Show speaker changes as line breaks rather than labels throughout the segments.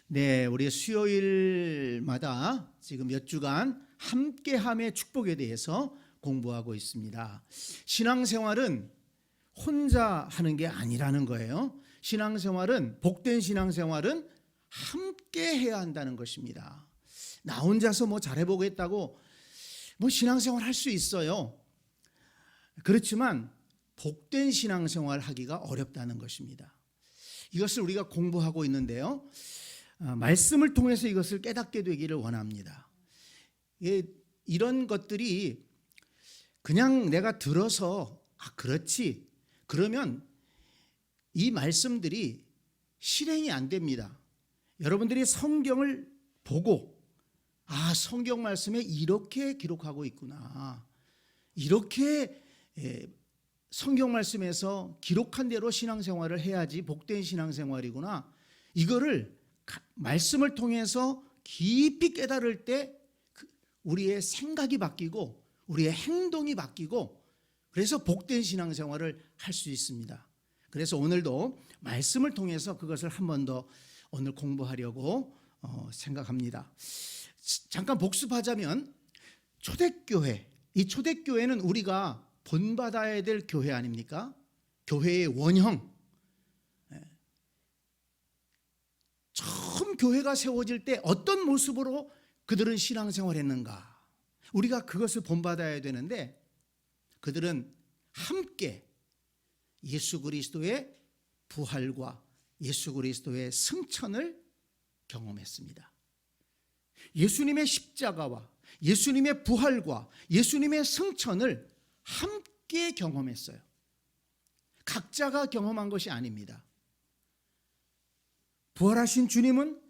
네, 우리 수요일마다 지금 몇 주간 함께함의 축복에 대해서 공부하고 있습니다. 신앙생활은 혼자 하는 게 아니라는 거예요. 신앙생활은, 복된 신앙생활은 함께 해야 한다는 것입니다. 나 혼자서 뭐 잘해보겠다고 뭐 신앙생활 할 수 있어요. 그렇지만 복된 신앙생활 하기가 어렵다는 것입니다. 이것을 우리가 공부하고 있는데요, 말씀을 통해서 이것을 깨닫게 되기를 원합니다. 이런 것들이 그냥 내가 들어서 그렇지, 그러면 이 말씀들이 실행이 안 됩니다. 여러분들이 성경을 보고 성경 말씀에 이렇게 기록하고 있구나, 이렇게 성경 말씀에서 기록한 대로 신앙생활을 해야지 복된 신앙생활이구나, 이거를 말씀을 통해서 깊이 깨달을 때 우리의 생각이 바뀌고 우리의 행동이 바뀌고, 그래서 복된 신앙생활을 할 수 있습니다. 그래서 오늘도 말씀을 통해서 그것을 한 번 더 오늘 공부하려고 생각합니다. 잠깐 복습하자면, 초대교회, 이 초대교회는 우리가 본받아야 될 교회 아닙니까? 교회의 원형. 처음 교회가 세워질 때 어떤 모습으로 그들은 신앙생활을 했는가, 우리가 그것을 본받아야 되는데, 그들은 함께 예수 그리스도의 부활과 예수 그리스도의 승천을 경험했습니다. 예수님의 십자가와 예수님의 부활과 예수님의 승천을 함께 경험했어요. 각자가 경험한 것이 아닙니다. 부활하신 주님은,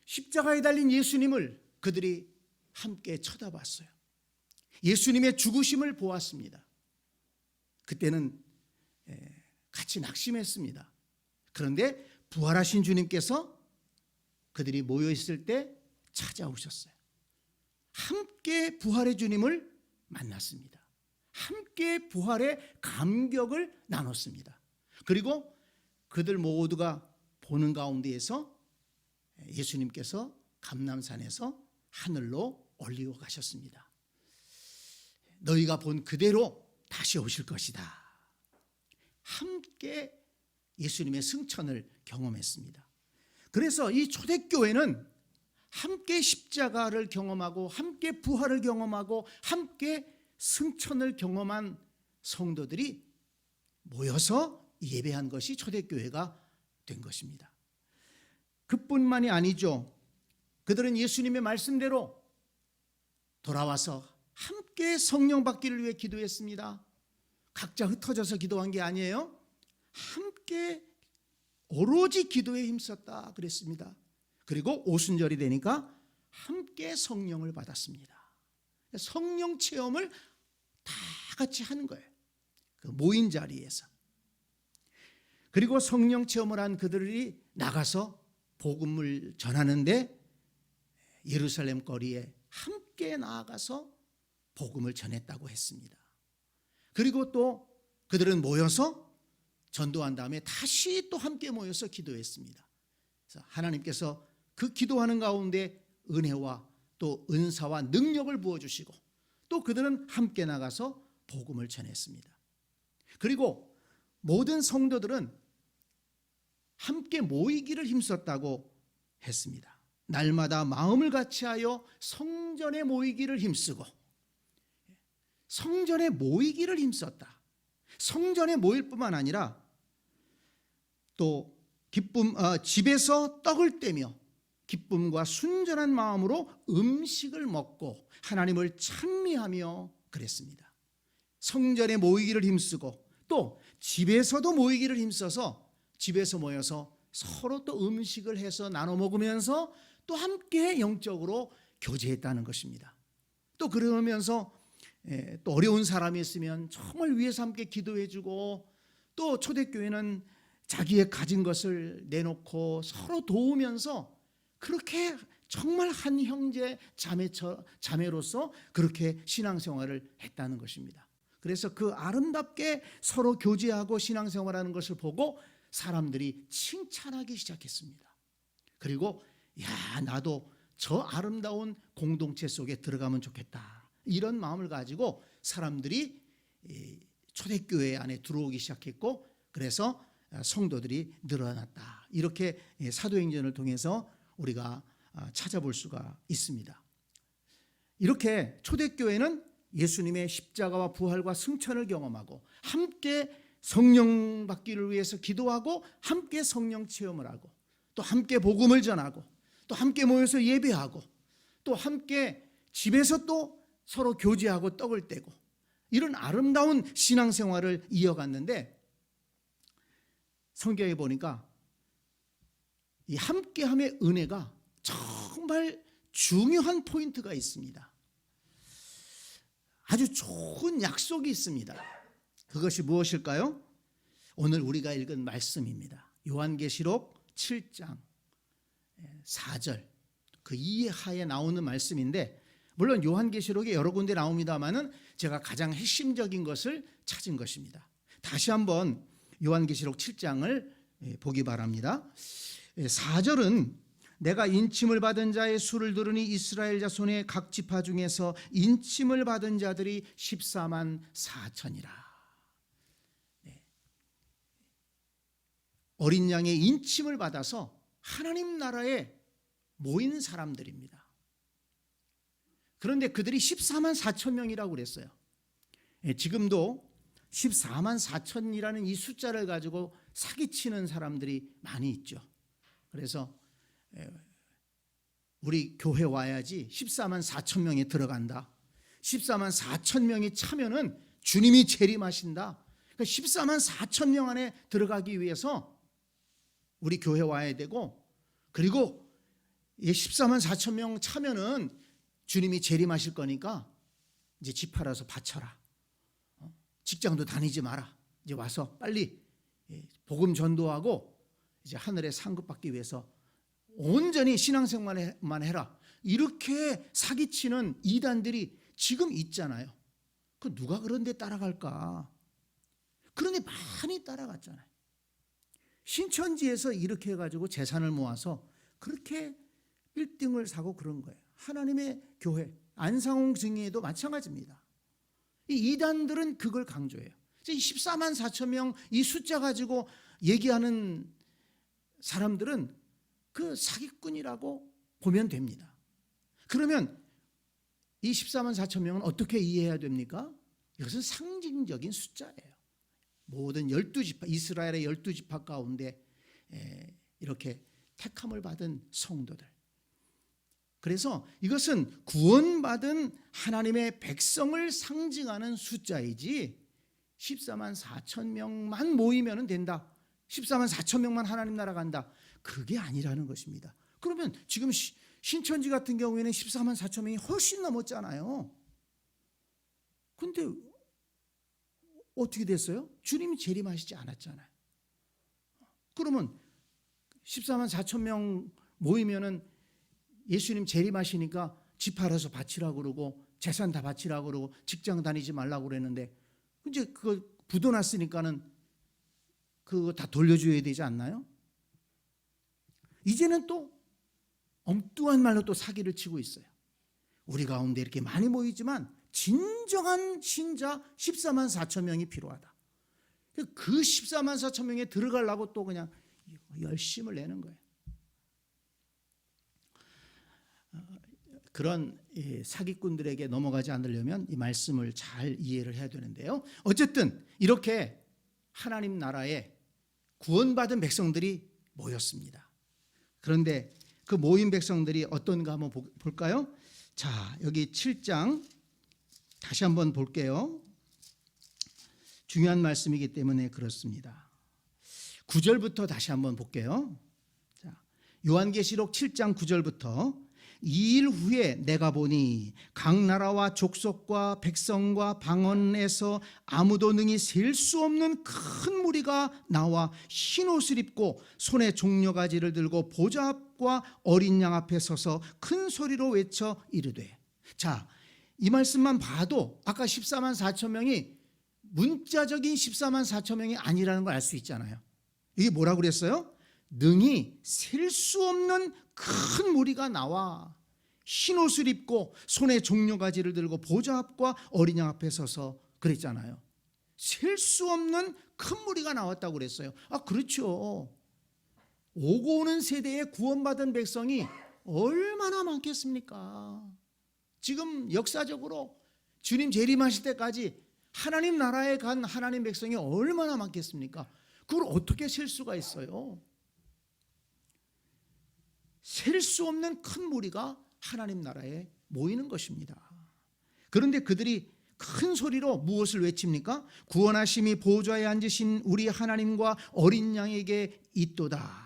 십자가에 달린 예수님을 그들이 함께 쳐다봤어요. 예수님의 죽으심을 보았습니다. 그때는 같이 낙심했습니다. 그런데 부활하신 주님께서 그들이 모여 있을 때 찾아오셨어요. 함께 부활의 주님을 만났습니다. 함께 부활의 감격을 나눴습니다. 그리고 그들 모두가 보는 가운데에서 예수님께서 감람산에서 하늘로 올리고 가셨습니다. 너희가 본 그대로 다시 오실 것이다. 함께 예수님의 승천을 경험했습니다. 그래서 이 초대교회는 함께 십자가를 경험하고 함께 부활을 경험하고 함께 승천을 경험한 성도들이 모여서 예배한 것이 초대교회가 된 것입니다. 그뿐만이 아니죠. 그들은 예수님의 말씀대로 돌아와서 함께 성령 받기를 위해 기도했습니다. 각자 흩어져서 기도한 게 아니에요. 함께 오로지 기도에 힘썼다 그랬습니다. 그리고 오순절이 되니까 함께 성령을 받았습니다. 성령 체험을 다 같이 하는 거예요, 그 모인 자리에서. 그리고 성령 체험을 한 그들이 나가서 복음을 전하는데 예루살렘 거리에 함께 나아가서 복음을 전했다고 했습니다. 그리고 또 그들은 모여서 전도한 다음에 다시 또 함께 모여서 기도했습니다. 그래서 하나님께서 그 기도하는 가운데 은혜와 또 은사와 능력을 부어주시고, 또 그들은 함께 나가서 복음을 전했습니다. 그리고 모든 성도들은 함께 모이기를 힘썼다고 했습니다. 날마다 마음을 같이하여 성전에 모이기를 힘쓰고, 성전에 모이기를 힘썼다. 성전에 모일 뿐만 아니라 또 집에서 떡을 떼며 기쁨과 순전한 마음으로 음식을 먹고 하나님을 찬미하며 그랬습니다. 성전에 모이기를 힘쓰고 또 집에서도 모이기를 힘써서 집에서 모여서 서로 또 음식을 해서 나눠 먹으면서 또 함께 영적으로 교제했다는 것입니다. 또 그러면서 또 어려운 사람이 있으면 정말 위에서 함께 기도해주고, 또 초대교회는 자기의 가진 것을 내놓고 서로 도우면서 그렇게 정말 한 형제 자매로서 그렇게 신앙생활을 했다는 것입니다. 그래서 그 아름답게 서로 교제하고 신앙생활하는 것을 보고 사람들이 칭찬하기 시작했습니다. 그리고 야, 나도 저 아름다운 공동체 속에 들어가면 좋겠다. 이런 마음을 가지고 사람들이 초대교회 안에 들어오기 시작했고, 그래서 성도들이 늘어났다. 이렇게 사도행전을 통해서 우리가 찾아볼 수가 있습니다. 이렇게 초대교회는 예수님의 십자가와 부활과 승천을 경험하고 함께 성령 받기를 위해서 기도하고 함께 성령 체험을 하고 또 함께 복음을 전하고 또 함께 모여서 예배하고 또 함께 집에서 또 서로 교제하고 떡을 떼고 이런 아름다운 신앙생활을 이어갔는데, 성경에 보니까 이 함께함의 은혜가 정말 중요한 포인트가 있습니다. 아주 좋은 약속이 있습니다. 그것이 무엇일까요? 오늘 우리가 읽은 말씀입니다. 요한계시록 7장 4절 그 이하에 나오는 말씀인데, 물론 요한계시록에 여러 군데 나옵니다만은 제가 가장 핵심적인 것을 찾은 것입니다. 다시 한번 요한계시록 7장을 보기 바랍니다. 4절은 내가 인침을 받은 자의 수를 들으니 이스라엘 자손의 각 지파 중에서 인침을 받은 자들이 14만 4천이라. 어린 양의 인침을 받아서 하나님 나라에 모인 사람들입니다. 그런데 그들이 14만 4천 명이라고 그랬어요. 지금도 14만 4천이라는 이 숫자를 가지고 사기치는 사람들이 많이 있죠. 그래서 우리 교회 와야지 14만 4천 명이 들어간다. 14만 4천 명이 차면은 주님이 재림하신다. 그러니까 14만 4천 명 안에 들어가기 위해서 우리 교회 와야 되고, 그리고 14만 4천 명 차면은 주님이 재림하실 거니까 이제 집 팔아서 바쳐라. 직장도 다니지 마라. 이제 와서 빨리 복음 전도하고 이제 하늘에 상급받기 위해서 온전히 신앙생활만 해라. 이렇게 사기치는 이단들이 지금 있잖아요. 그 누가 그런 데 따라갈까? 그런데 많이 따라갔잖아요. 신천지에서 이렇게 해가지고 재산을 모아서 그렇게 빌딩을 사고 그런 거예요. 하나님의 교회, 안상홍 증인에도 마찬가지입니다. 이 이단들은 그걸 강조해요. 14만 4천 명 이 숫자 가지고 얘기하는 사람들은 그 사기꾼이라고 보면 됩니다. 그러면 이 14만 4천 명은 어떻게 이해해야 됩니까? 이것은 상징적인 숫자예요. 모든 12지파, 이스라엘의 12지파 가운데 이렇게 택함을 받은 성도들. 그래서 이것은 구원받은 하나님의 백성을 상징하는 숫자이지 14만 4천 명만 모이면 된다. 14만 4천 명만 하나님 나라 간다. 그게 아니라는 것입니다. 그러면 지금 신천지 같은 경우에는 14만 4천 명이 훨씬 넘었잖아요. 근데 어떻게 됐어요? 주님이 재림하시지 않았잖아요. 그러면 14만 4천 명 모이면은 예수님 재림하시니까 집 팔아서 바치라고 그러고 재산 다 바치라고 그러고 직장 다니지 말라고 그랬는데, 이제 그거 부도났으니까는 그거 다 돌려줘야 되지 않나요? 이제는 또 엉뚱한 말로 또 사기를 치고 있어요. 우리 가운데 이렇게 많이 모이지만 진정한 신자 14만 4천 명이 필요하다. 그 14만 4천 명에 들어가려고 또 그냥 열심을 내는 거예요. 그런 사기꾼들에게 넘어가지 않으려면 이 말씀을 잘 이해를 해야 되는데요. 어쨌든 이렇게 하나님 나라에 구원받은 백성들이 모였습니다. 그런데 그 모인 백성들이 어떤가 한번 볼까요? 자, 여기 7장 다시 한번 볼게요. 중요한 말씀이기 때문에 그렇습니다. 9절부터 다시 한번 볼게요. 자, 요한계시록 7장 9절부터 2일 후에 내가 보니 각 나라와 족속과 백성과 방언에서 아무도 능히 셀 수 없는 큰 무리가 나와 흰 옷을 입고 손에 종려가지를 들고 보좌 앞과 어린 양 앞에 서서 큰 소리로 외쳐 이르되. 자, 이 말씀만 봐도 아까 14만 4천 명이 문자적인 14만 4천 명이 아니라는 걸 알 수 있잖아요. 이게 뭐라고 그랬어요? 능히 셀 수 없는 큰 무리가 나와 흰옷을 입고 손에 종려가지를 들고 보좌 앞과 어린 양 앞에 서서 그랬잖아요. 셀 수 없는 큰 무리가 나왔다고 그랬어요. 그렇죠. 오고 오는 세대에 구원받은 백성이 얼마나 많겠습니까? 지금 역사적으로 주님 재림하실 때까지 하나님 나라에 간 하나님 백성이 얼마나 많겠습니까? 그걸 어떻게 셀 수가 있어요? 셀 수 없는 큰 무리가 하나님 나라에 모이는 것입니다. 그런데 그들이 큰 소리로 무엇을 외칩니까? 구원하심이 보좌에 앉으신 우리 하나님과 어린 양에게 있도다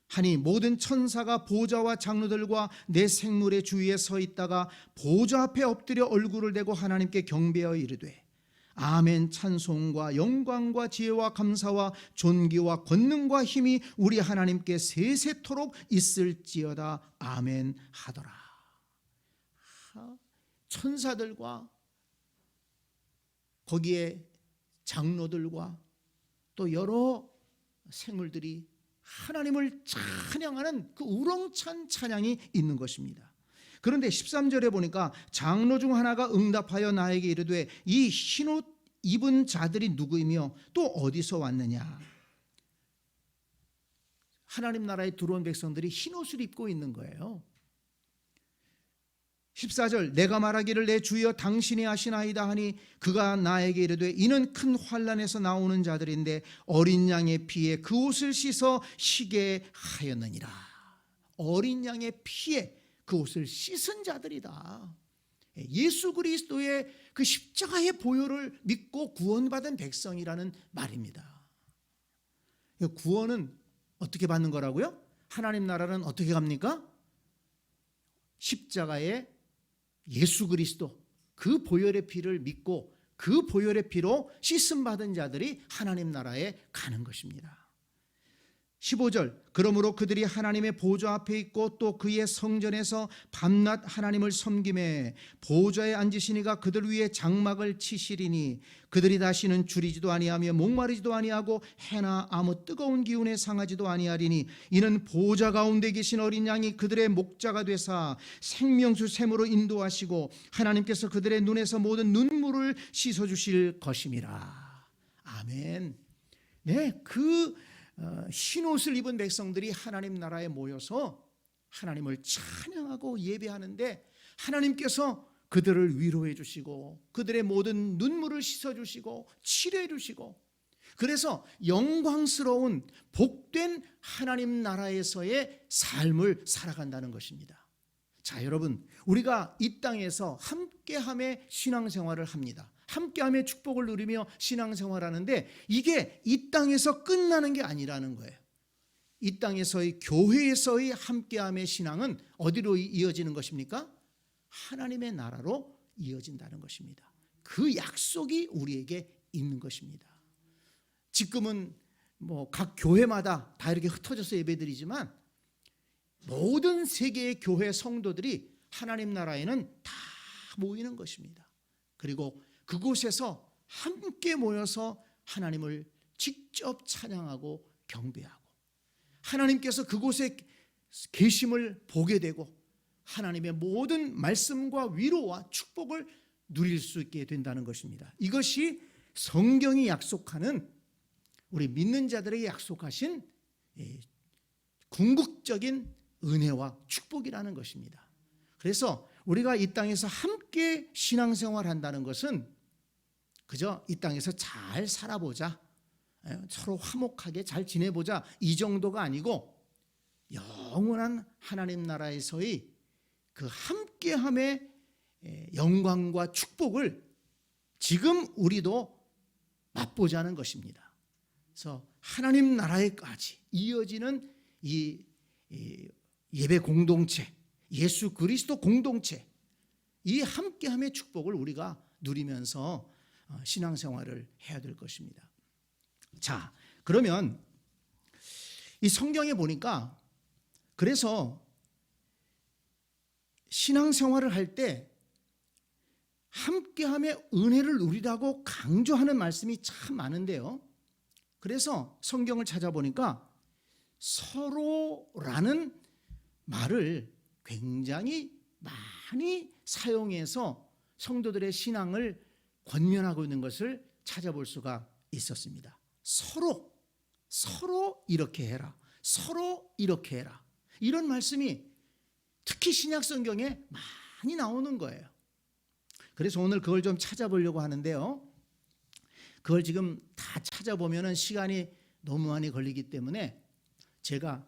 하니 모든 천사가 보좌와 장로들과 내 생물의 주위에 서 있다가 보좌 앞에 엎드려 얼굴을 대고 하나님께 경배하여 이르되 아멘. 찬송과 영광과 지혜와 감사와 존귀와 권능과 힘이 우리 하나님께 세세토록 있을지어다. 아멘 하더라. 천사들과 거기에 장로들과 또 여러 생물들이 하나님을 찬양하는 그 우렁찬 찬양이 있는 것입니다. 그런데 13절에 보니까 장로 중 하나가 응답하여 나에게 이르되 이 흰옷 입은 자들이 누구이며 또 어디서 왔느냐. 하나님 나라에 들어온 백성들이 흰옷을 입고 있는 거예요. 14절 내가 말하기를 내 주여 당신이 하시나이다 하니 그가 나에게 이르되 이는 큰 환난에서 나오는 자들인데 어린 양의 피에 그 옷을 씻어 쉬게 하였느니라. 어린 양의 피에 그 옷을 씻은 자들이다. 예수 그리스도의 그 십자가의 보혈을 믿고 구원받은 백성이라는 말입니다. 구원은 어떻게 받는 거라고요? 하나님 나라는 어떻게 갑니까? 십자가의 예수 그리스도 그 보혈의 피를 믿고 그 보혈의 피로 씻음 받은 자들이 하나님 나라에 가는 것입니다. 15절 그러므로 그들이 하나님의 보좌 앞에 있고 또 그의 성전에서 밤낮 하나님을 섬김에 보좌에 앉으시니가 그들 위에 장막을 치시리니 그들이 다시는 줄이지도 아니하며 목마르지도 아니하고 해나 아무 뜨거운 기운에 상하지도 아니하리니 이는 보좌 가운데 계신 어린 양이 그들의 목자가 되사 생명수 샘으로 인도하시고 하나님께서 그들의 눈에서 모든 눈물을 씻어주실 것임이라. 아멘. 네, 흰옷을 입은 백성들이 하나님 나라에 모여서 하나님을 찬양하고 예배하는데 하나님께서 그들을 위로해 주시고 그들의 모든 눈물을 씻어 주시고 치료해 주시고 그래서 영광스러운 복된 하나님 나라에서의 삶을 살아간다는 것입니다. 자, 여러분, 우리가 이 땅에서 함께함의 신앙생활을 합니다. 함께함의 축복을 누리며 신앙생활하는데 이게 이 땅에서 끝나는 게 아니라는 거예요. 이 땅에서의 교회에서의 함께함의 신앙은 어디로 이어지는 것입니까? 하나님의 나라로 이어진다는 것입니다. 그 약속이 우리에게 있는 것입니다. 지금은 각 교회마다 다 이렇게 흩어져서 예배드리지만 모든 세계의 교회 성도들이 하나님 나라에는 다 모이는 것입니다. 그리고 그곳에서 함께 모여서 하나님을 직접 찬양하고 경배하고 하나님께서 그곳에 계심을 보게 되고 하나님의 모든 말씀과 위로와 축복을 누릴 수 있게 된다는 것입니다. 이것이 성경이 약속하는 우리 믿는 자들에게 약속하신 궁극적인 은혜와 축복이라는 것입니다. 그래서 우리가 이 땅에서 함께 신앙생활한다는 것은 그저 이 땅에서 잘 살아보자, 서로 화목하게 잘 지내보자 이 정도가 아니고 영원한 하나님 나라에서의 그 함께함의 영광과 축복을 지금 우리도 맛보자는 것입니다. 그래서 하나님 나라에까지 이어지는 이 예배 공동체, 예수 그리스도 공동체, 이 함께함의 축복을 우리가 누리면서 신앙생활을 해야 될 것입니다. 자, 그러면 이 성경에 보니까 그래서 신앙생활을 할 때 함께함의 은혜를 누리라고 강조하는 말씀이 참 많은데요. 그래서 성경을 찾아보니까 서로라는 말을 굉장히 많이 사용해서 성도들의 신앙을 권면하고 있는 것을 찾아볼 수가 있었습니다. 서로 이렇게 해라. 서로 이렇게 해라. 이런 말씀이 특히 신약 성경에 많이 나오는 거예요. 그래서 오늘 그걸 좀 찾아보려고 하는데요. 그걸 지금 다 찾아보면은 시간이 너무 많이 걸리기 때문에 제가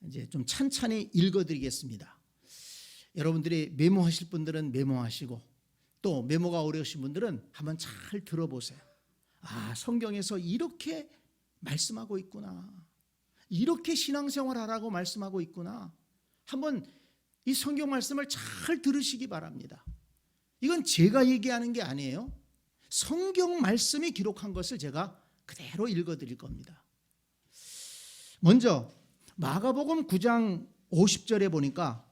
이제 좀 찬찬히 읽어드리겠습니다. 여러분들이 메모하실 분들은 메모하시고 또 메모가 어려우신 분들은 한번 잘 들어보세요. 아, 성경에서 이렇게 말씀하고 있구나. 이렇게 신앙생활하라고 말씀하고 있구나. 한번 이 성경 말씀을 잘 들으시기 바랍니다. 이건 제가 얘기하는 게 아니에요. 성경 말씀이 기록한 것을 제가 그대로 읽어드릴 겁니다. 먼저 마가복음 9장 50절에 보니까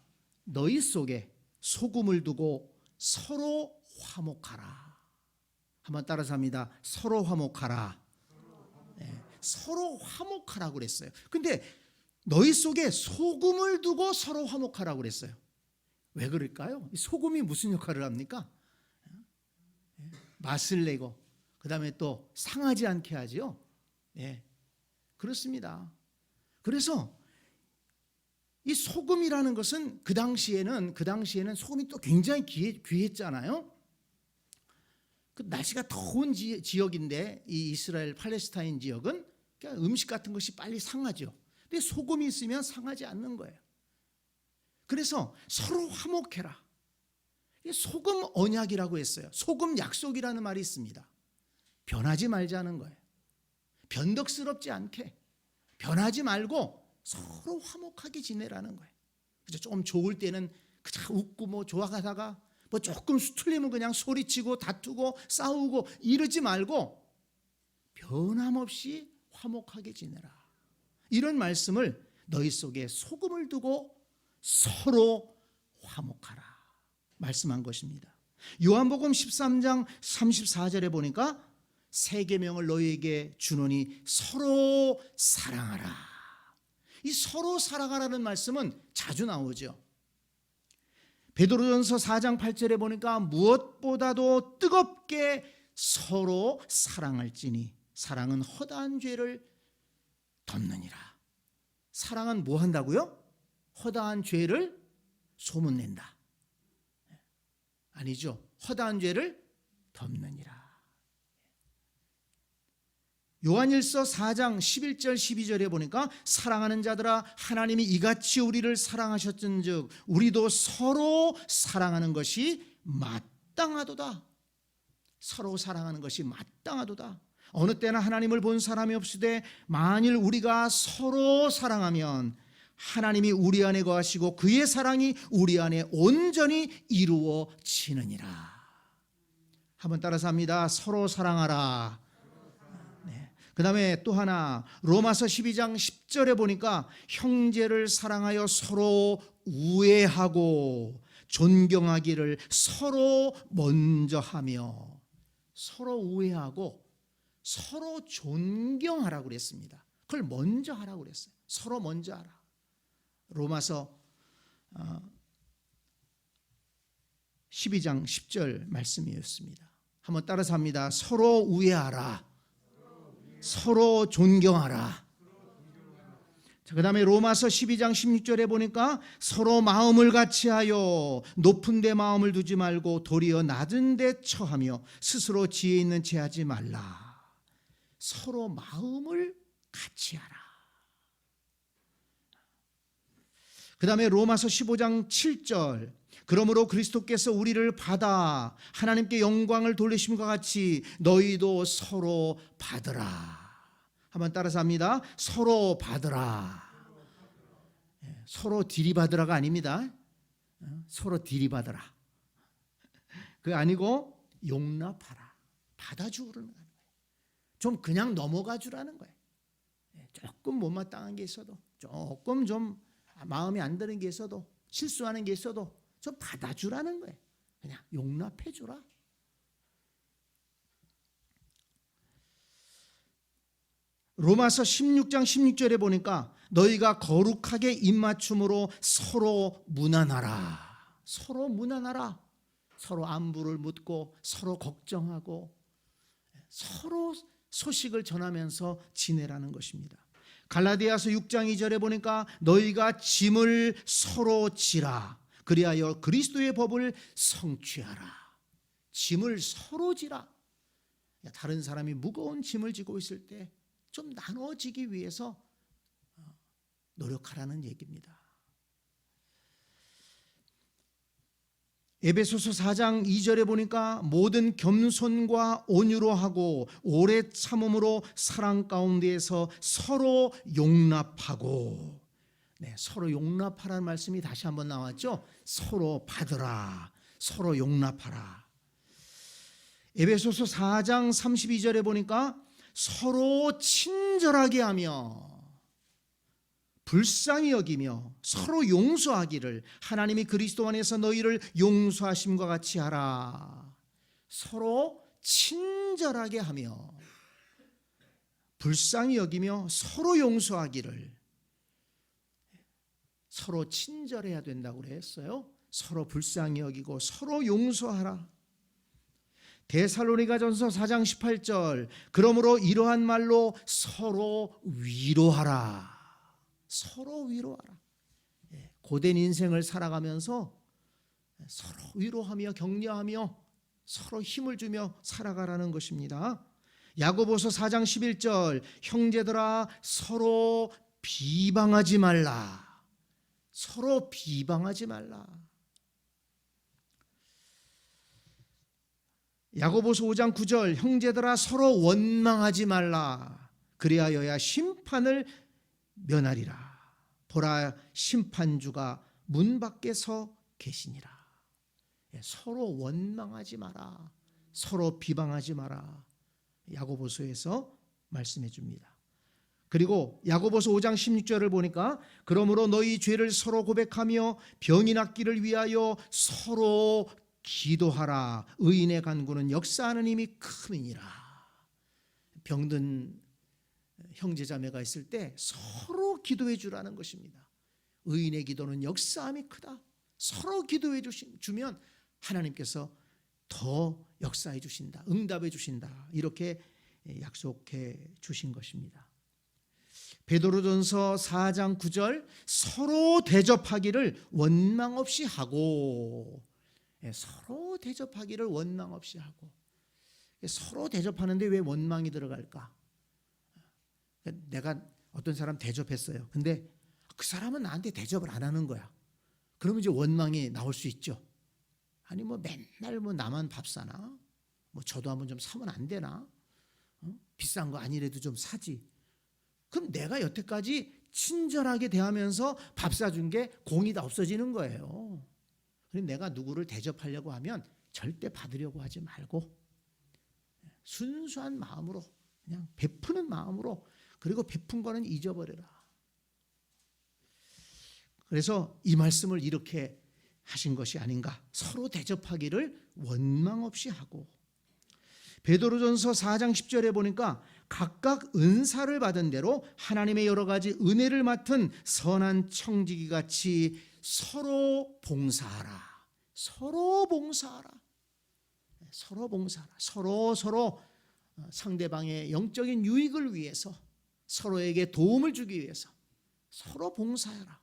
너희 속에 소금을 두고 서로 화목하라. 한번 따라서 합니다. 서로 화목하라. 네, 서로 화목하라고 그랬어요. 근데 너희 속에 소금을 두고 서로 화목하라고 그랬어요. 왜 그럴까요? 소금이 무슨 역할을 합니까? 맛을 내고 그 다음에 또 상하지 않게 하지요. 네, 그렇습니다. 그래서 이 소금이라는 것은 그 당시에는 소금이 또 굉장히 귀했잖아요. 그 날씨가 더운 지역인데 이 이스라엘 팔레스타인 지역은 그러니까 음식 같은 것이 빨리 상하죠. 근데 소금이 있으면 상하지 않는 거예요. 그래서 서로 화목해라. 소금 언약이라고 했어요. 소금 약속이라는 말이 있습니다. 변하지 말자는 거예요. 변덕스럽지 않게 변하지 말고 서로 화목하게 지내라는 거예요. 그죠? 조금 좋을 때는 그냥 웃고 뭐 좋아하다가 뭐 조금 수틀리면 그냥 소리치고 다투고 싸우고 이러지 말고 변함없이 화목하게 지내라. 이런 말씀을 너희 속에 소금을 두고 서로 화목하라 말씀한 것입니다. 요한복음 13장 34절에 보니까 새 계명을 너희에게 주노니 서로 사랑하라. 이 서로 사랑하라는 말씀은 자주 나오죠. 베드로전서 4장 8절에 보니까 무엇보다도 뜨겁게 서로 사랑할지니 사랑은 허다한 죄를 덮느니라. 사랑은 뭐 한다고요? 허다한 죄를 소문낸다. 아니죠. 허다한 죄를 덮느니라. 요한일서 4장 11절 12절에 보니까 사랑하는 자들아 하나님이 이같이 우리를 사랑하셨은즉 우리도 서로 사랑하는 것이 마땅하도다. 서로 사랑하는 것이 마땅하도다. 어느 때나 하나님을 본 사람이 없으되 만일 우리가 서로 사랑하면 하나님이 우리 안에 거하시고 그의 사랑이 우리 안에 온전히 이루어지느니라. 한번 따라서 합니다. 서로 사랑하라. 그 다음에 또 하나 로마서 12장 10절에 보니까 형제를 사랑하여 서로 우애하고 존경하기를 서로 먼저 하며 서로 우애하고 서로 존경하라고 그랬습니다. 그걸 먼저 하라고 그랬어요. 서로 먼저 하라. 로마서 12장 10절 말씀이었습니다. 한번 따라서 합니다. 서로 우애하라. 서로 존경하라. 자, 그 다음에 로마서 12장 16절에 보니까 서로 마음을 같이하여 높은 데 마음을 두지 말고 도리어 낮은 데 처하며 스스로 지혜 있는 채 하지 말라. 서로 마음을 같이하라. 그 다음에 로마서 15장 7절 그러므로 그리스도께서 우리를 받아 하나님께 영광을 돌리심과 같이 너희도 서로 받으라. 한번 따라서 합니다. 서로 받으라. 서로 들이받으라가 아닙니다. 서로 들이받으라. 그게 아니고 용납하라. 받아주라는 거예요. 좀 그냥 넘어가 주라는 거예요. 조금 못마땅한 게 있어도 조금 좀 마음에 안 드는 게 있어도 실수하는 게 있어도 좀 받아주라는 거예요. 그냥 용납해주라. 로마서 16장 16절에 보니까 너희가 거룩하게 입맞춤으로 서로 무난하라. 서로 무난하라. 서로 안부를 묻고 서로 걱정하고 서로 소식을 전하면서 지내라는 것입니다. 갈라디아서 6장 2절에 보니까 너희가 짐을 서로 지라. 그리하여 그리스도의 법을 성취하라. 짐을 서로 지라. 다른 사람이 무거운 짐을 지고 있을 때 좀 나눠지기 위해서 노력하라는 얘기입니다. 에베소서 4장 2절에 보니까 모든 겸손과 온유로 하고 오래 참음으로 사랑 가운데에서 서로 용납하고, 서로 용납하라는 말씀이 다시 한번 나왔죠. 서로 받으라, 서로 용납하라. 에베소서 4장 32절에 보니까 서로 친절하게 하며 불쌍히 여기며 서로 용서하기를 하나님이 그리스도 안에서 너희를 용서하심과 같이 하라. 서로 친절하게 하며 불쌍히 여기며 서로 용서하기를. 서로 친절해야 된다고 그랬어요. 서로 불쌍히 여기고 서로 용서하라. 데살로니가전서 4장 18절 그러므로 이러한 말로 서로 위로하라. 서로 위로하라. 고된 인생을 살아가면서 서로 위로하며 격려하며 서로 힘을 주며 살아가라는 것입니다. 야고보서 4장 11절 형제들아 서로 비방하지 말라. 서로 비방하지 말라. 야고보서 5장 9절 형제들아 서로 원망하지 말라. 그리하여야 심판을 면하리라. 보라 심판주가 문 밖에서 계시니라. 서로 원망하지 마라. 서로 비방하지 마라. 야고보서에서 말씀해 줍니다. 그리고 야고보서 5장 16절을 보니까 그러므로 너희 죄를 서로 고백하며 병이 낫기를 위하여 서로 기도하라. 의인의 간구는 역사하는 힘이 큼이니라. 병든 형제자매가 있을 때 서로 기도해 주라는 것입니다. 의인의 기도는 역사함이 크다. 서로 기도해 주면 하나님께서 더 역사해 주신다. 응답해 주신다. 이렇게 약속해 주신 것입니다. 베드로전서 4장 9절 서로 대접하기를 원망 없이 하고, 서로 대접하기를 원망 없이 하고. 서로 대접하는데 왜 원망이 들어갈까? 내가 어떤 사람 대접했어요. 근데 그 사람은 나한테 대접을 안 하는 거야. 그러면 이제 원망이 나올 수 있죠. 아니 맨날 나만 밥 사나? 저도 한번 좀 사면 안 되나? 비싼 거 아니래도 좀 사지. 그럼 내가 여태까지 친절하게 대하면서 밥 사준 게 공이 다 없어지는 거예요. 그럼 내가 누구를 대접하려고 하면 절대 받으려고 하지 말고 순수한 마음으로 그냥 베푸는 마음으로, 그리고 베푼 거는 잊어버려라. 그래서 이 말씀을 이렇게 하신 것이 아닌가. 서로 대접하기를 원망 없이 하고. 베드로전서 4장 10절에 보니까 각각 은사를 받은 대로 하나님의 여러 가지 은혜를 맡은 선한 청지기 같이 서로 봉사하라. 서로 봉사하라. 서로 봉사하라. 서로 상대방의 영적인 유익을 위해서, 서로에게 도움을 주기 위해서 서로 봉사하라.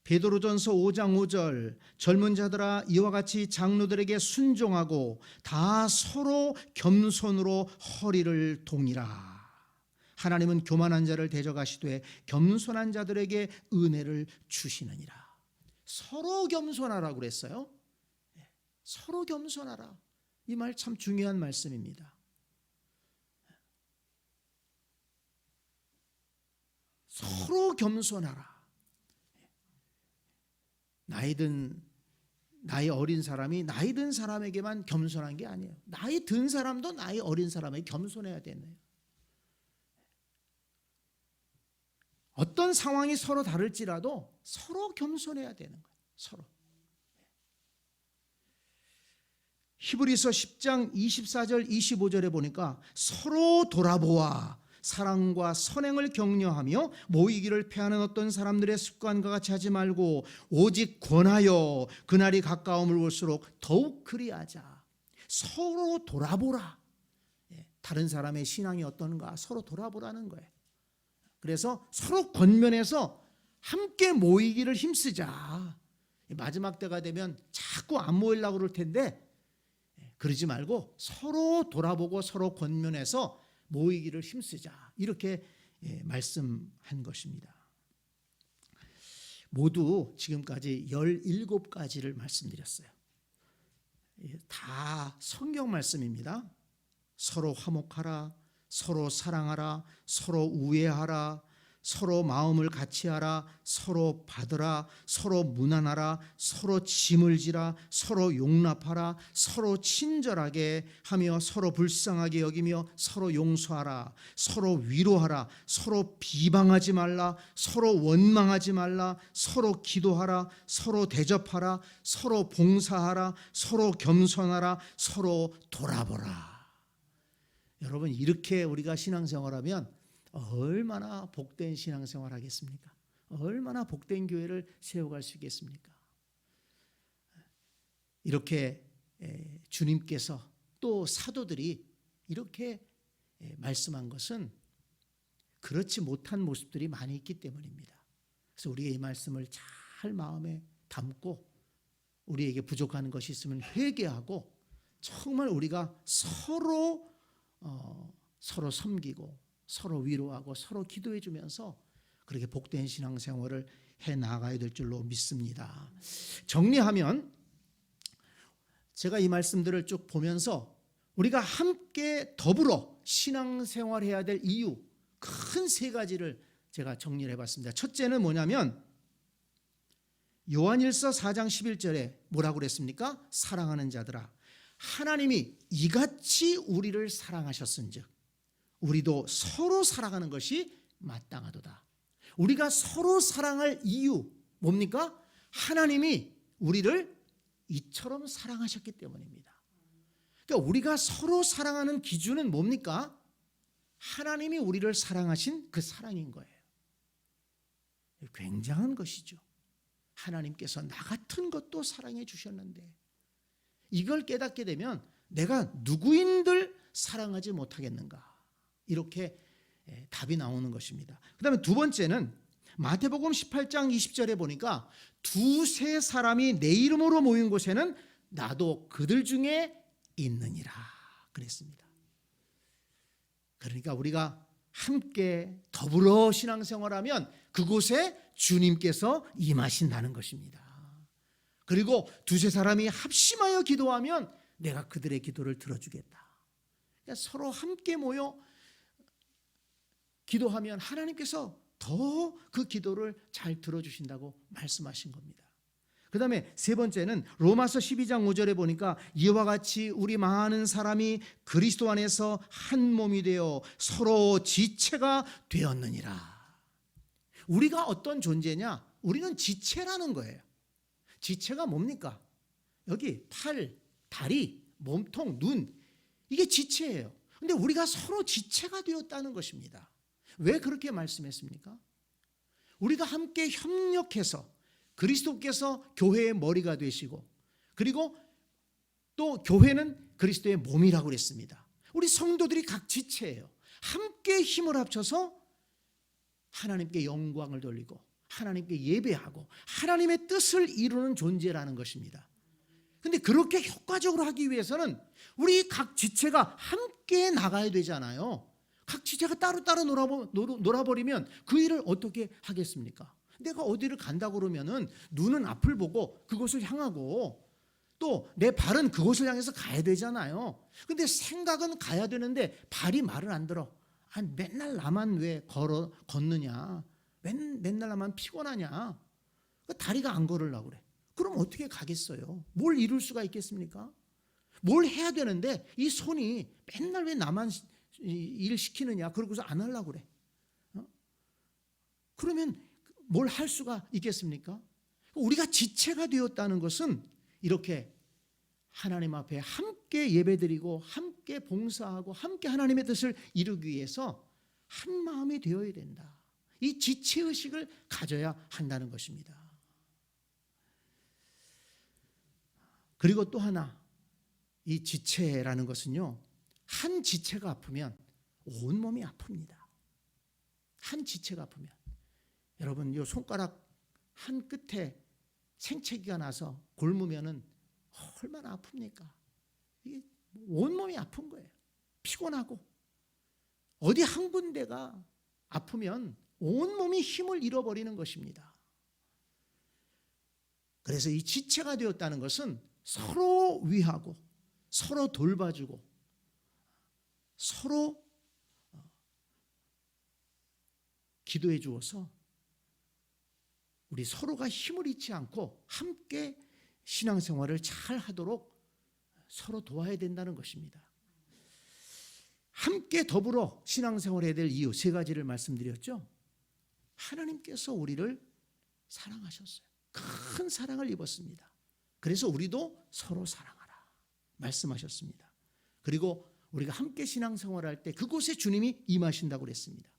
베드로전서 5장 5절 젊은 자들아 이와 같이 장로들에게 순종하고 다 서로 겸손으로 허리를 동이라. 하나님은 교만한 자를 대적하시되 겸손한 자들에게 은혜를 주시느니라. 서로 겸손하라고 그랬어요. 서로 겸손하라. 이 말 참 중요한 말씀입니다. 서로 겸손하라. 나이 어린 사람이 나이 든 사람에게만 겸손한 게 아니에요. 나이 든 사람도 나이 어린 사람에게 겸손해야 되네요. 어떤 상황이 서로 다를지라도 서로 겸손해야 되는 거예요. 서로. 히브리서 10장 24절 25절에 보니까 서로 돌아보아 사랑과 선행을 격려하며 모이기를 패하는 어떤 사람들의 습관과 같이 하지 말고 오직 권하여 그날이 가까움을 올수록 더욱 그리하자. 서로 돌아보라. 다른 사람의 신앙이 어떤가 서로 돌아보라는 거예요. 그래서 서로 권면해서 함께 모이기를 힘쓰자. 마지막 때가 되면 자꾸 안 모이려고 그럴 텐데 그러지 말고 서로 돌아보고 서로 권면해서 모이기를 힘쓰자. 이렇게 말씀한 것입니다. 모두 지금까지 17가지를 말씀드렸어요. 다 성경 말씀입니다. 서로 화목하라, 서로 사랑하라, 서로 우애하라, 서로 마음을 같이 하라, 서로 받으라, 서로 무난하라, 서로 짐을 지라, 서로 용납하라, 서로 친절하게 하며 서로 불쌍하게 여기며 서로 용서하라, 서로 위로하라, 서로 비방하지 말라, 서로 원망하지 말라, 서로 기도하라, 서로 대접하라, 서로 봉사하라, 서로 겸손하라, 서로 돌아보라. 여러분, 이렇게 우리가 신앙생활하면 얼마나 복된 신앙생활 하겠습니까? 얼마나 복된 교회를 세워갈 수 있겠습니까? 이렇게 주님께서 또 사도들이 이렇게 말씀한 것은 그렇지 못한 모습들이 많이 있기 때문입니다. 그래서 우리가 이 말씀을 잘 마음에 담고 우리에게 부족한 것이 있으면 회개하고 정말 우리가 서로 섬기고 서로 위로하고 서로 기도해 주면서 그렇게 복된 신앙생활을 해 나가야 될 줄로 믿습니다. 정리하면 제가 이 말씀들을 쭉 보면서 우리가 함께 더불어 신앙생활해야 될 이유 큰 3가지를 제가 정리를 해봤습니다. 첫째는 뭐냐면 요한일서 4장 11절에 뭐라고 그랬습니까? 사랑하는 자들아 하나님이 이같이 우리를 사랑하셨은즉 우리도 서로 사랑하는 것이 마땅하도다. 우리가 서로 사랑할 이유 뭡니까? 하나님이 우리를 이처럼 사랑하셨기 때문입니다. 그러니까 우리가 서로 사랑하는 기준은 뭡니까? 하나님이 우리를 사랑하신 그 사랑인 거예요. 굉장한 것이죠. 하나님께서 나 같은 것도 사랑해 주셨는데 이걸 깨닫게 되면 내가 누구인들 사랑하지 못하겠는가? 이렇게 답이 나오는 것입니다. 그 다음에 두 번째는 마태복음 18장 20절에 보니까 2-3 사람이 내 이름으로 모인 곳에는 나도 그들 중에 있느니라 그랬습니다. 그러니까 우리가 함께 더불어 신앙생활하면 그곳에 주님께서 임하신다는 것입니다. 그리고 2-3 사람이 합심하여 기도하면 내가 그들의 기도를 들어주겠다. 그러니까 서로 함께 모여 기도하면 하나님께서 더 그 기도를 잘 들어주신다고 말씀하신 겁니다. 그 다음에 3 번째는 로마서 12장 5절에 보니까 이와 같이 우리 많은 사람이 그리스도 안에서 한 몸이 되어 서로 지체가 되었느니라. 우리가 어떤 존재냐? 우리는 지체라는 거예요. 지체가 뭡니까? 여기 팔, 다리, 몸통, 눈 이게 지체예요. 그런데 우리가 서로 지체가 되었다는 것입니다. 왜 그렇게 말씀했습니까? 우리가 함께 협력해서 그리스도께서 교회의 머리가 되시고 그리고 또 교회는 그리스도의 몸이라고 그랬습니다. 우리 성도들이 각 지체예요. 함께 힘을 합쳐서 하나님께 영광을 돌리고 하나님께 예배하고 하나님의 뜻을 이루는 존재라는 것입니다. 그런데 그렇게 효과적으로 하기 위해서는 우리 각 지체가 함께 나가야 되잖아요. 각 지체가 따로따로 놀아버리면 그 일을 어떻게 하겠습니까? 내가 어디를 간다고 그러면은 눈은 앞을 보고 그곳을 향하고 또 내 발은 그곳을 향해서 가야 되잖아요. 근데 생각은 가야 되는데 발이 말을 안 들어. 아니, 맨날 나만 왜 걷느냐? 맨날 나만 피곤하냐? 다리가 안 걸으려고 그래. 그럼 어떻게 가겠어요? 뭘 이룰 수가 있겠습니까? 뭘 해야 되는데 이 손이 맨날 왜 나만 일 시키느냐? 그러고서 안 하려고 그래. 그러면 뭘 할 수가 있겠습니까? 우리가 지체가 되었다는 것은 이렇게 하나님 앞에 함께 예배드리고 함께 봉사하고 함께 하나님의 뜻을 이루기 위해서 한 마음이 되어야 된다. 이 지체의식을 가져야 한다는 것입니다. 그리고 또 하나, 이 지체라는 것은요, 한 지체가 아프면 온몸이 아픕니다. 한 지체가 아프면. 여러분, 이 손가락 한 끝에 생채기가 나서 곪으면은 얼마나 아픕니까? 이게 온몸이 아픈 거예요. 피곤하고. 어디 한 군데가 아프면 온몸이 힘을 잃어버리는 것입니다. 그래서 이 지체가 되었다는 것은 서로 위하고 서로 돌봐주고 서로 기도해 주어서 우리 서로가 힘을 잃지 않고 함께 신앙생활을 잘 하도록 서로 도와야 된다는 것입니다. 함께 더불어 신앙생활해야 될 이유 세 가지를 말씀드렸죠. 하나님께서 우리를 사랑하셨어요. 큰 사랑을 입었습니다. 그래서 우리도 서로 사랑하라 말씀하셨습니다. 그리고 우리가 함께 신앙생활할 때 그곳에 주님이 임하신다고 그랬습니다.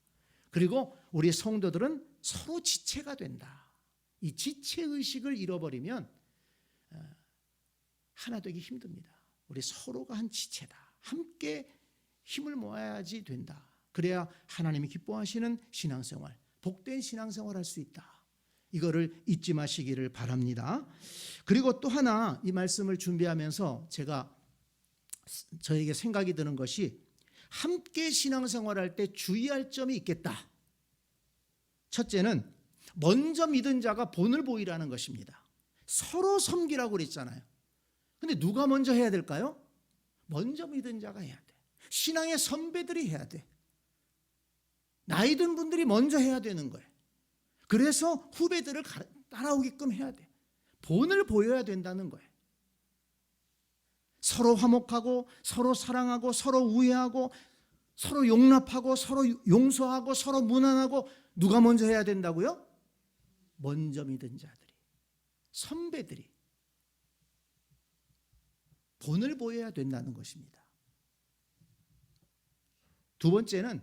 그리고 우리 성도들은 서로 지체가 된다. 이 지체의식을 잃어버리면 하나 되기 힘듭니다. 우리 서로가 한 지체다. 함께 힘을 모아야지 된다. 그래야 하나님이 기뻐하시는 신앙생활, 복된 신앙생활 할 수 있다. 이거를 잊지 마시기를 바랍니다. 그리고 또 하나 이 말씀을 준비하면서 저에게 생각이 드는 것이 함께 신앙생활할 때 주의할 점이 있겠다. 첫째는 먼저 믿은 자가 본을 보이라는 것입니다. 서로 섬기라고 그랬잖아요. 근데 누가 먼저 해야 될까요? 먼저 믿은 자가 해야 돼. 신앙의 선배들이 해야 돼. 나이 든 분들이 먼저 해야 되는 거예요. 그래서 후배들을 따라오게끔 해야 돼. 본을 보여야 된다는 거예요. 서로 화목하고 서로 사랑하고 서로 우애하고 서로 용납하고 서로 용서하고 서로 무난하고 누가 먼저 해야 된다고요? 먼저 믿은 자들이, 선배들이 본을 보여야 된다는 것입니다. 두 번째는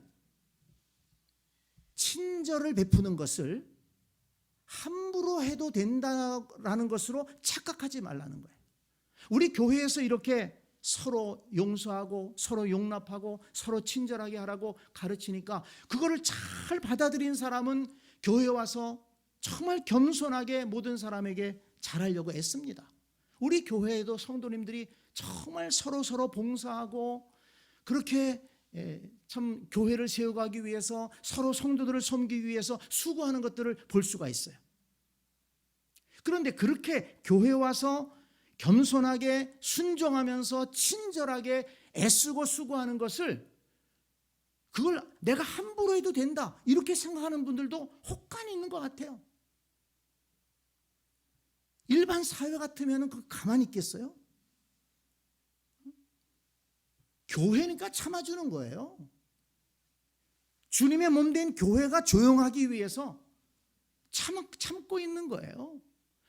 친절을 베푸는 것을 함부로 해도 된다라는 것으로 착각하지 말라는 거예요. 우리 교회에서 이렇게 서로 용서하고 서로 용납하고 서로 친절하게 하라고 가르치니까 그거를 잘 받아들인 사람은 교회에 와서 정말 겸손하게 모든 사람에게 잘하려고 애씁니다. 우리 교회에도 성도님들이 정말 서로 봉사하고 그렇게 참 교회를 세워가기 위해서 서로 성도들을 섬기기 위해서 수고하는 것들을 볼 수가 있어요. 그런데 그렇게 교회에 와서 겸손하게 순종하면서 친절하게 애쓰고 수고하는 것을 그걸 내가 함부로 해도 된다 이렇게 생각하는 분들도 혹간이 있는 것 같아요. 일반 사회 같으면 그 가만히 있겠어요? 교회니까 참아주는 거예요. 주님의 몸된 교회가 조용하기 위해서 참고 있는 거예요.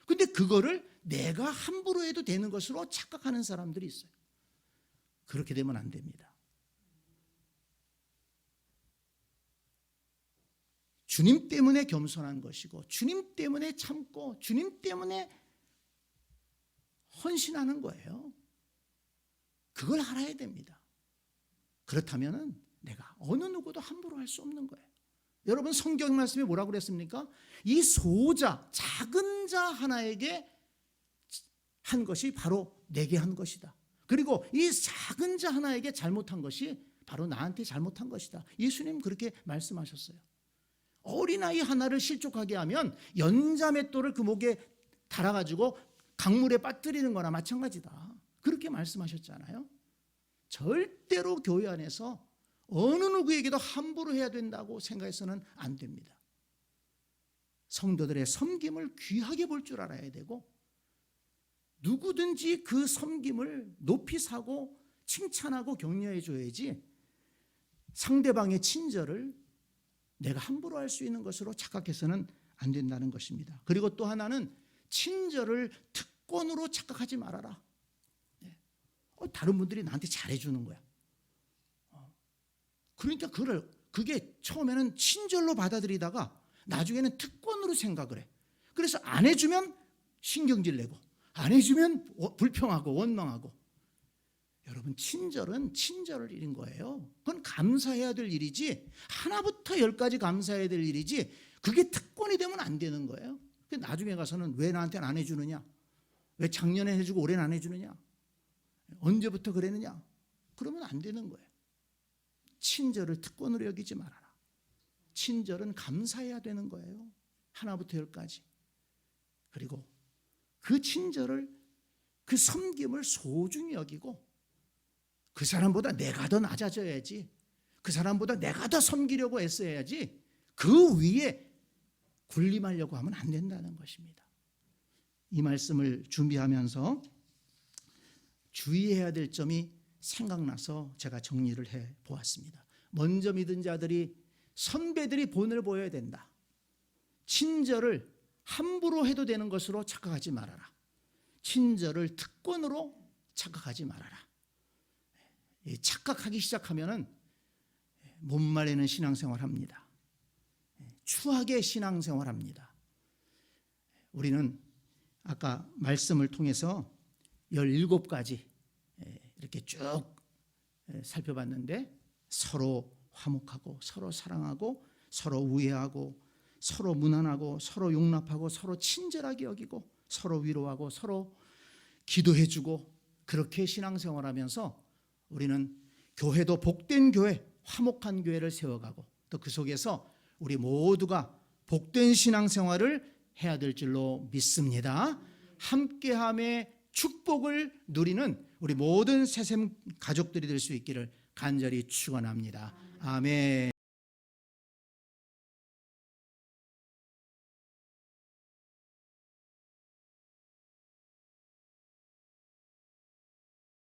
근데 그거를 내가 함부로 해도 되는 것으로 착각하는 사람들이 있어요. 그렇게 되면 안 됩니다. 주님 때문에 겸손한 것이고 주님 때문에 참고 주님 때문에 헌신하는 거예요. 그걸 알아야 됩니다. 그렇다면 내가 어느 누구도 함부로 할 수 없는 거예요. 여러분 성경 말씀이 뭐라고 그랬습니까? 이 소자 작은 자 하나에게 한 것이 바로 내게 한 것이다. 그리고 이 작은 자 하나에게 잘못한 것이 바로 나한테 잘못한 것이다. 예수님 그렇게 말씀하셨어요. 어린아이 하나를 실족하게 하면 연자맷돌을 그 목에 달아가지고 강물에 빠뜨리는 거나 마찬가지다. 그렇게 말씀하셨잖아요. 절대로 교회 안에서 어느 누구에게도 함부로 해야 된다고 생각해서는 안 됩니다. 성도들의 섬김을 귀하게 볼 줄 알아야 되고 누구든지 그 섬김을 높이 사고 칭찬하고 격려해 줘야지 상대방의 친절을 내가 함부로 할 수 있는 것으로 착각해서는 안 된다는 것입니다. 그리고 또 하나는 친절을 특권으로 착각하지 말아라. 다른 분들이 나한테 잘해주는 거야. 그러니까 그게 처음에는 친절로 받아들이다가 나중에는 특권으로 생각을 해. 그래서 안 해주면 신경질 내고, 안 해주면 불평하고 원망하고. 여러분, 친절은 친절을 잃은 거예요. 그건 감사해야 될 일이지, 하나부터 열까지 감사해야 될 일이지, 그게 특권이 되면 안 되는 거예요. 나중에 가서는 왜 나한테는 안 해주느냐, 왜 작년에 해주고 올해는 안 해주느냐, 언제부터 그랬느냐, 그러면 안 되는 거예요. 친절을 특권으로 여기지 말아라. 친절은 감사해야 되는 거예요. 하나부터 열까지. 그리고 그 친절을, 그 섬김을 소중히 여기고, 그 사람보다 내가 더 낮아져야지, 그 사람보다 내가 더 섬기려고 애써야지, 그 위에 군림하려고 하면 안 된다는 것입니다. 이 말씀을 준비하면서 주의해야 될 점이 생각나서 제가 정리를 해 보았습니다. 먼저 믿은 자들이, 선배들이 본을 보여야 된다. 친절을 함부로 해도 되는 것으로 착각하지 말아라. 친절을 특권으로 착각하지 말아라. 착각하기 시작하면은 못 말리는 신앙생활합니다. 추하게 신앙생활합니다. 우리는 아까 말씀을 통해서 17가지 이렇게 쭉 살펴봤는데, 서로 화목하고, 서로 사랑하고, 서로 우애하고, 서로 무난하고, 서로 용납하고, 서로 친절하게 여기고, 서로 위로하고, 서로 기도해주고, 그렇게 신앙생활하면서 우리는 교회도 복된 교회, 화목한 교회를 세워가고, 또 그 속에서 우리 모두가 복된 신앙생활을 해야 될 줄로 믿습니다. 함께함의 축복을 누리는 우리 모든 새샘 가족들이 될 수 있기를 간절히 축원합니다. 아멘.